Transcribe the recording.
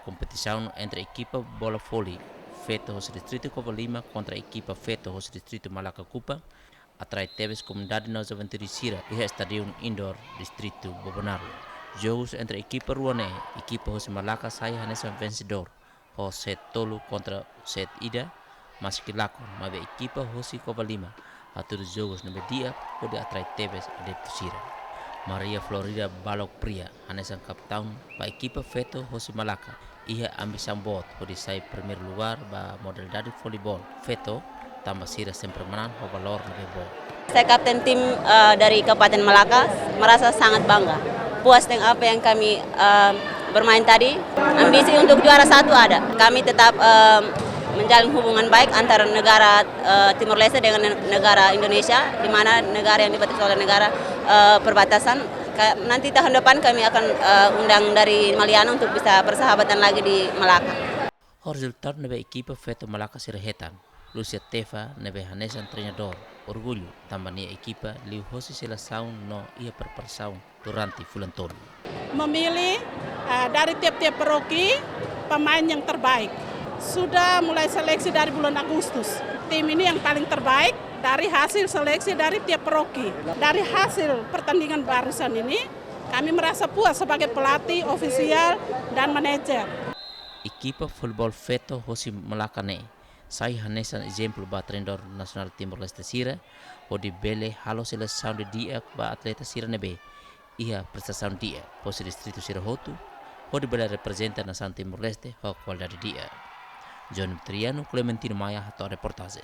competição entre a equipa bola vôlei Feto José Distrito Cova Lima contra a equipa Feto José Distrito Malacca Kupa atrai Tebes Comunidade Nova Juventude Sira e Stadion Indoor Distrito Bobonaru. Jogos entre a equipa Ruané e equipa José Malacca sai nessa vencedor, José Tolu contra Set Ida, mas que laco, mas a equipa José Cova Lima a todos os jogos no dia pode atrai Tebes Adepto Sira. Maria Florida Balok Pria, Hanesan Capitão, para a equipa Feto José Malacca, ia ambição bot, pode sair primeiro lugar para modalidade de voleibol. Feto, tambah Sira sempre menang, valor lebih bol. Saya kapten tim dari Kabupaten Malacca, merasa sangat bangga. Puas dengan apa yang kami bermain tadi. Ambisi untuk juara satu ada. Kami tetap menjalin hubungan baik antara negara Timor Leste dengan negara Indonesia, di mana negara yang dibatasi oleh negara perbatasan. Nanti tahun depan kami akan undang dari Maliano untuk bisa persahabatan lagi di Malacca. Resultat nebe equipa Feto Malacca Sirahetan. Lucia Tefa nebe Hanesan treinador. Orgulho tambah nia equipa liu hosi seleção no ia perpersaun durante bulan tahun. Memilih dari tiap-tiap paroki pemain yang terbaik. Sudah mulai seleksi dari bulan Agustus. Tim ini yang paling terbaik dari hasil seleksi dari tiap paroki. Dari hasil pertandingan barusan ini, kami merasa puas sebagai pelatih, ofisial, dan manajer. Equipa Futebol Feto José Malacca sai hanesan exemplo ba treinador nasional Timor Leste Sira, o di bele halo seleção de dia ba atleta Sira nebe. Ia prestação dia, pos distrito Sira Hotu, o di bele representa nação Timor Leste, ho qualidade dia. John Triano Clementino Maya, reportagem.